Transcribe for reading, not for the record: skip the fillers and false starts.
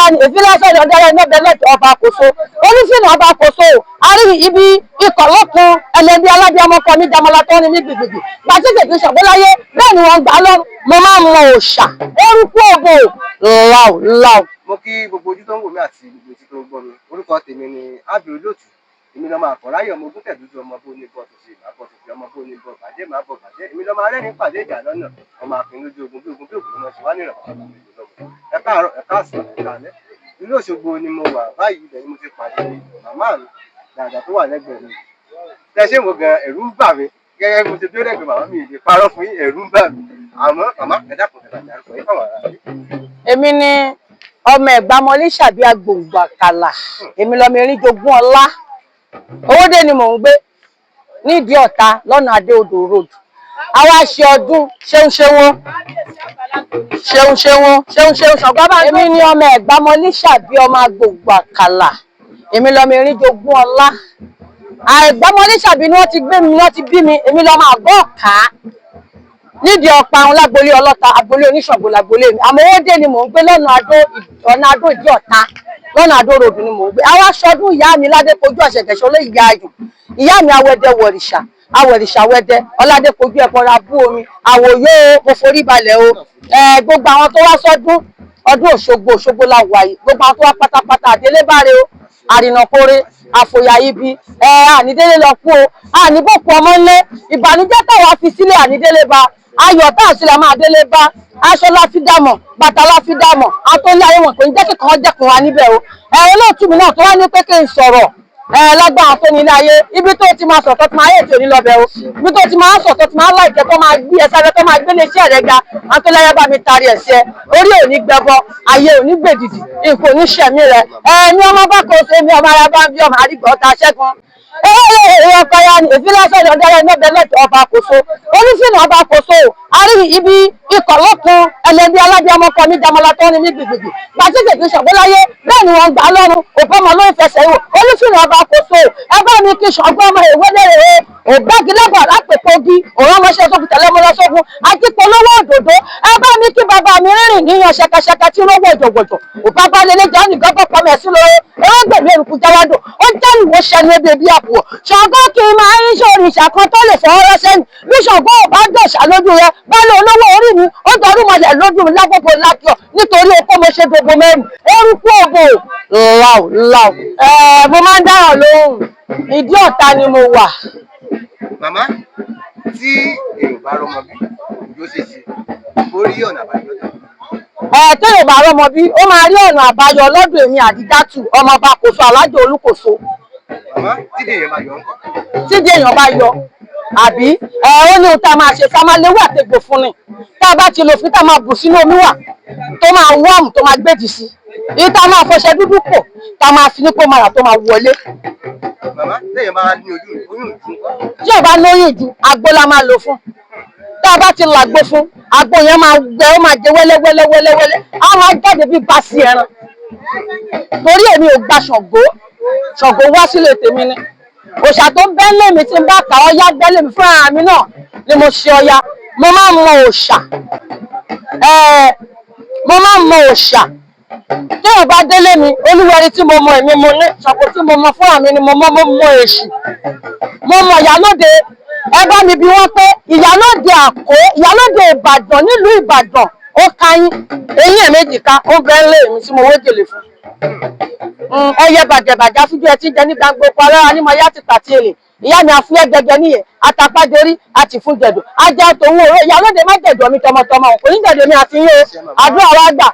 ọ̀kọ̀yà ni ìfilásọ̀ ìdọ̀dẹ́rẹ́ iná bẹ́lẹ̀tì ọba àkóso olùfínà ọba àkóso àrí ibi ikọ̀ lọ́kun ẹlẹ́bí aládìámọ́kọ ní jamala tó ní gbìgbìgbì gbàtíkè kì í ṣọ̀gbọ́láyé bẹ́ẹ̀ ni wọ́n gbà lọ mo máa ń mọ òòṣà orúkú ògbò láò. mo kí gbogbo ojú tó ń wò mí àti gbogbo etí tó ń gbọ́ mi orúkọ tèmi ni Abdul Olóòtú èmi lọ́mọ àkọ́ráyọ̀ ọmọ ogún tẹ̀dúdú ọmọ bó ní bọ́ tó ṣe àbọ̀ tó fi ọmọ bó ní bọ́ bàjẹ́ máa bọ̀ bàjẹ́ èmi lọ́mọ arẹ́rìn pàdé ìjà lọ́nà ọmọ àfin lójú ogun bí ogun bí ògùn náà ṣe wá nírọ̀ ẹ káàárọ̀ ẹ káàsán ẹ káalẹ́ ìlú Òṣogbo ni mo wà báyìí ibẹ̀ ni mo ti pàdé màmá mi dàgbà tó wà lẹ́gbẹ̀ẹ́ mi tẹ ṣé mo gan ẹ̀rù ń bà mí gẹ́gẹ́ mo ti bí ó lẹ́gbẹ̀ẹ́ màmá mi ìdè parọ́ fún yín ẹ̀rù ń bà mí àmọ́ màmá ẹ̀dá kò tẹ̀lé àdárúkọ yín fáwọn ará yìí. èmi ni ọmọ ẹ̀gbámọlé ṣàbí agbòǹgbò àkàlà èmi lọmọ erin jogún ọlá Owódé ni mò ń gbé nídìí Ọ̀tà lọ́nà Adé Odò road àwa ṣe ọdún ṣeun ṣọgbọ́n èmi ni ọmọ ẹ̀gbámọlé ṣàbí ọmọ agbòǹgbò àkàlà èmi lọmọ erin jogún ọlá ẹ̀gbámọlé ṣàbí ni wọ́n ti gbé mi ni wọ́n ti bí mi èmi lọmọ àgọ́ ọ̀ká nídìí ọ̀pá àwọn lágbolé ọlọ́ta agbolé oníṣàngó lágbolé mi àmọ́ Owódé ni mò ń gbé lọ́nà Adó ìdí Ọ̀tà lọ́nà Adó road ni mò ń gbé àwa ṣọdún ìyá mi Ládépojú ọ̀ṣẹ̀kẹ̀ṣẹ̀ olóyè ìyá ayùn ìyá mi awẹ́dẹ wọ̀rìṣà wẹ́dẹ Ọládépojú ẹ̀kọ́ra bú omi àwòyó mo forí balẹ̀ o gbogbo àwọn tó wá sọdún ọdún Òṣogbo la wà yìí gbogbo àwọn tó wá pátápátá àdélébáre o àrìnàkóre àfòyà ibi ànídélé lọ kú o àníbòkú ọmọ ńlẹ ìbànújẹ́ táwa fi sílẹ̀ ànídélé ba ayọ̀ tá à sílẹ̀ máa délé bá aṣọ láfídàmọ̀ bàtà láfídàmọ̀ àtọ́lé ayé wọn kò ní jẹ́ kí kan jẹ́kùn wa níbẹ̀ o olóòtú mi náà tó wá ní pé kí n sọ̀rọ̀ lágbára tó nílé ayé ibi tó ti máa sọ̀tọ̀ tó máa yé ètò onílọ́bẹ̀ o ibi tó ti máa sọ̀tọ̀ tó máa láìkẹ́ tó máa gbé ẹsẹ̀ tó máa gbé léṣẹ́ rẹ̀ ga àtọ́lé ayé bá mi tarí ẹ̀ sí ẹ orí ò ní gbẹbọ ayé ò ní gbèdìdì nǹkan ò ní ṣẹ̀mí rẹ̀ ní ọmọ bá kò ṣe mi ọmọ ara bá ń bí ọmọ àdìgbò ọ̀tá ṣẹ́gun ọ̀kọ̀yà ni ìfilásọ̀ ìdọ̀dẹ́rẹ́ iná bẹ́lẹ̀tì ọba àkóso olùfínà ọba àkóso àrí ibi ikọ̀ lọ́kun ẹlẹ́bí aládìámọ́kọ ní jamala tó ní gbìgbìgbì gbàtíkè kì í ṣọ̀gbọ́láyé bẹ́ẹ̀ ni wọ́n gbà lọ́rùn òpómọ ló ń fẹsẹ̀ wò olùfínà ọba àkóso ẹ bá mi kí ṣọ̀gbọ́n ọmọ ìwé lẹ́rẹ̀ẹ́ ògbágilẹ́bọ̀ lápèpọ́gí òun ọmọọṣẹ́ tó fi tẹ̀lé mọ́ lọ́sọ́gun akípolówó òdòdó ẹ bá mi kí bàbá mi rìnrìn níyan ṣẹkẹṣẹkẹ tí rówó òjòjòjò òbábá lélẹ́ jẹ́ ní gọ́gọ́ pọ́mọ ẹ̀sìn lóore ewégbèmí èrùkú jáwádò ó jẹ́ ìwò ṣẹnu ebè bí àpò Ṣàngó kì í máa ń ṣe òrìṣà kan tó lè fọwọ́ rẹ́sẹ́ ni bí Ṣàngó ò bá dọ̀ṣà lójú rẹ báyìí olówó orí mi ó dọ̀rú mọ̀lẹ̀ lójú mi lágbègbè lákìọ̀ nítorí okó mo ṣe gbogbo mẹ́rin orúkú ògbò láò mo máa ń dáhùn lóhùn ìdí Ọ̀tà ni mo wà. màmá tí èrò bá rọmọ bí yóò ṣe ṣe orí ọ̀nà àbáyọ náà. téèyàn bá rọmọ bí ó máa rí ọ̀nà àbáyọ lọ́dọ̀ èmi Àdídátù ọmọ ọba Kòso Alájọ Olúkòso. màmá tídé èèyàn bá yọ ńkọ́. tídé èèyàn bá yọ àbí ó ní ohun tá a máa ṣe ká máa léwé àtẹ̀gbò fún ni tá a bá ti lò fún tá a máa bù sínú omi wà tó máa wọ́ọ̀mù tó máa gbèdì sí èyí tá a máa fọṣẹ dúdú pò tá a máa fi ní kó máa rà tó máa wọlé. màmá téèyàn bá ní oyún ìjú. tí ò bá lóyún ìjú àgbo la máa lò fún tá a bá ti làgbo fún àgbo yẹn máa gbẹ ó máa jẹ wẹ́lẹ́wẹ́lẹ́wẹ́lẹ́ á máa jáde bí báàsì ẹran torí èmi ò gba Ṣàngó wá sílé tèmi ni òòṣà tó bẹ́lẹ̀ mi ti ń bá kà ọ́yá bẹ́lẹ̀ mi fúnra mi náà ni mo ṣe Ọya mo máa ń mọ òòṣà tí ò bá délé mi olúwẹrí tí mo mọ èmi mo ní Ṣàngó tí mo mọ fúnra mi ni mo mọ èṣù mo mọ ìyálóde ẹ bá mi bí wọ́n pé ìyálóde Àkó ìyálóde Ìbàdàn nílùú Ìbàdàn ó káyín eyín ẹ̀ méjì ká ó bẹ́lẹ̀ mi tí mo wé gèlè fún ẹyẹ bàjẹ́bàjá fújú ẹ ti jẹ ní gbangbo parẹ́ anímọ̀yá ti pàtí èrè ìyá mi àfúyẹ́ gẹ́gẹ́ níyẹn atapájẹrí àti fún jẹ̀dọ̀ ajá tòun òwe ìyálóde má jẹ̀dọ̀ mi tọmọtọmọ oníjẹ̀dọ̀ mi àti yín o àdúrà wa gbà.